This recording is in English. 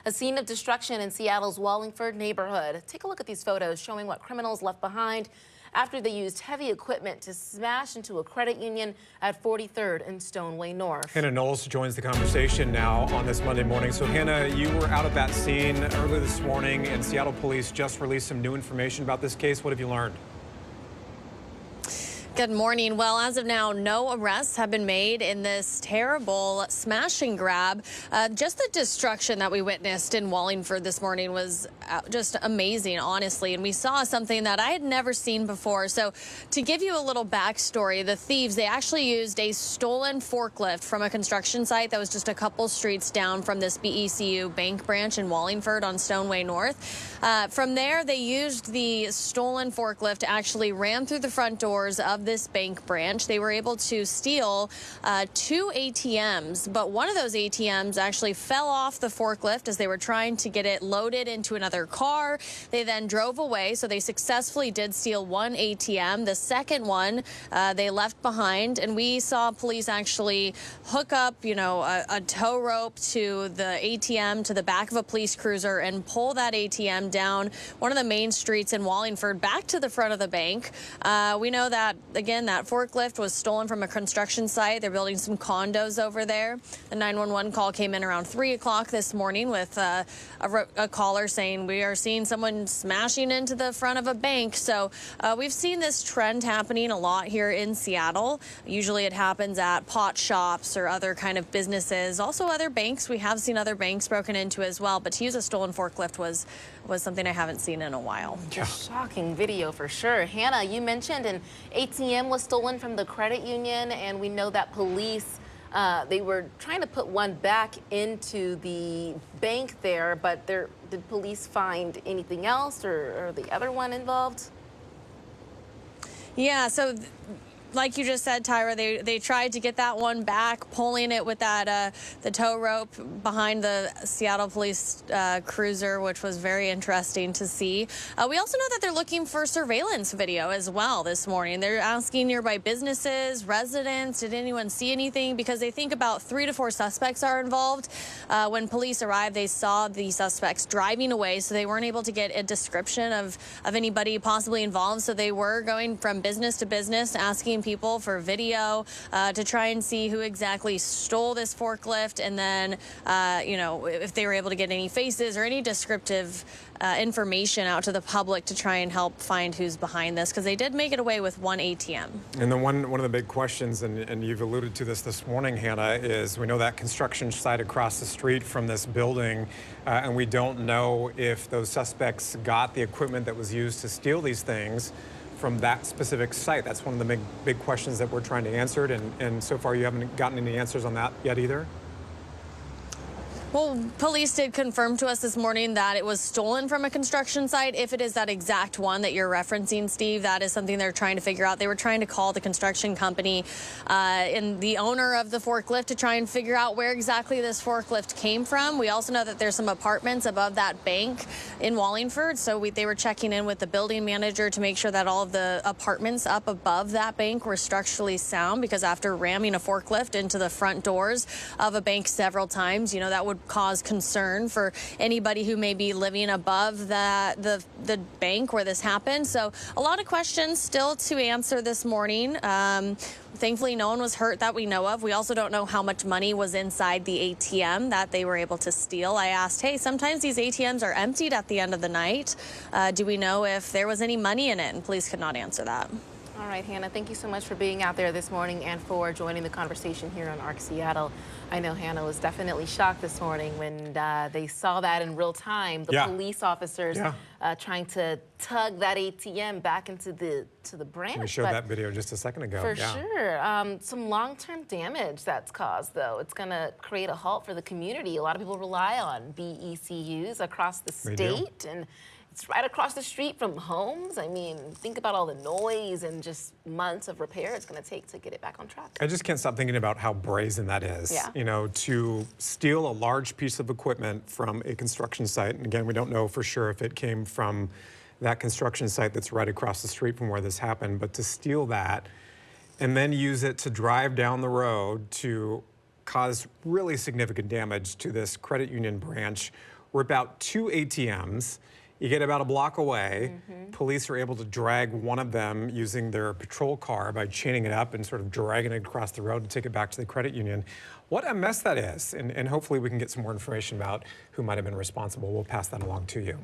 A scene of destruction in Seattle's Wallingford neighborhood. Take a look at these photos showing what criminals left behind after they used heavy equipment to smash into a credit union at 43rd and Stoneway North. Hannah Knowles joins the conversation now on this Monday morning. So Hannah, you were out at that scene early this morning, and Seattle police just released some new information about this case. What have you learned? Good morning. Well, as of now, no arrests have been made in this terrible smash and grab. Just the destruction that we witnessed in Wallingford this morning was just amazing, honestly. And we saw something that I had never seen before. So to give you a little backstory, the thieves, they actually used a stolen forklift from a construction site that was just a couple streets down from this BECU bank branch in Wallingford on Stoneway North. From there, they used the stolen forklift to actually ram through the front doors of this bank branch. They were able to steal 2 ATMs, but one of those ATMs actually fell off the forklift as they were trying to get it loaded into another car. They then drove away, so they successfully did steal 1 ATM. The second one they left behind, and we saw police actually hook up, a tow rope to the ATM to the back of a police cruiser and pull that ATM down one of the main streets in Wallingford back to the front of the bank. We know that, again, that forklift was stolen from a construction site. They're building some condos over there. The 911 call came in around 3 o'clock this morning with a caller saying we are seeing someone smashing into the front of a bank. So we've seen this trend happening a lot here in Seattle. Usually it happens at pot shops or other kind of businesses. Also other banks. We have seen other banks broken into as well. But to use a stolen forklift was something I haven't seen in a while. Yeah. Shocking video for sure. Hannah, you mentioned an ATM was stolen from the credit union, and we know that police, they were trying to put one back into the bank there, but did police find anything else or the other one involved? Yeah, so like you just said, Tyra, they tried to get that one back, pulling it with that the tow rope behind the Seattle police cruiser, which was very interesting to see. We also know that they're looking for surveillance video as well this morning. They're asking nearby businesses, residents, did anyone see anything? Because they think about 3 to 4 suspects are involved. When police arrived, they saw the suspects driving away, so they weren't able to get a description of anybody possibly involved. So they were going from business to business, asking people for video to try and see who exactly stole this forklift, and then if they were able to get any faces or any descriptive information out to the public to try and help find who's behind this, because they did make it away with 1 ATM. And then one of the big questions, and you've alluded to this morning, Hannah, is we know that construction site across the street from this building, and we don't know if those suspects got the equipment that was used to steal these things from that specific site. That's one of the big questions that we're trying to answer, and so far you haven't gotten any answers on that yet either? Well, police did confirm to us this morning that it was stolen from a construction site. If it is that exact one that you're referencing, Steve, that is something they're trying to figure out. They were trying to call the construction company and the owner of the forklift to try and figure out where exactly this forklift came from. We also know that there's some apartments above that bank in Wallingford, so they were checking in with the building manager to make sure that all of the apartments up above that bank were structurally sound, because after ramming a forklift into the front doors of a bank several times, that would cause concern for anybody who may be living above the bank where this happened. So a lot of questions still to answer this morning. Thankfully, no one was hurt that we know of. We also don't know how much money was inside the ATM that they were able to steal. I asked, hey, sometimes these ATMs are emptied at the end of the night. Do we know if there was any money in it? And police could not answer that. All right, Hannah, thank you so much for being out there this morning and for joining the conversation here on ARC Seattle. I know Hannah was definitely shocked this morning when they saw that in real time. The police officers trying to tug that ATM back into the branch. We showed that video just a second ago. For sure. Some long-term damage that's caused, though. It's going to create a halt for the community. A lot of people rely on BECUs across the state, and it's right across the street from homes. I mean, think about all the noise and just months of repair it's going to take to get it back on track. I just can't stop thinking about how brazen that is. Yeah. To steal a large piece of equipment from a construction site. And again, we don't know for sure if it came from that construction site that's right across the street from where this happened, but to steal that and then use it to drive down the road to cause really significant damage to this credit union branch rip out 2 ATMs. You get about a block away. Police are able to drag one of them using their patrol car by chaining it up and sort of dragging it across the road to take it back to the credit union. What a mess that is. And hopefully we can get some more information about who might have been responsible. We'll pass that along to you.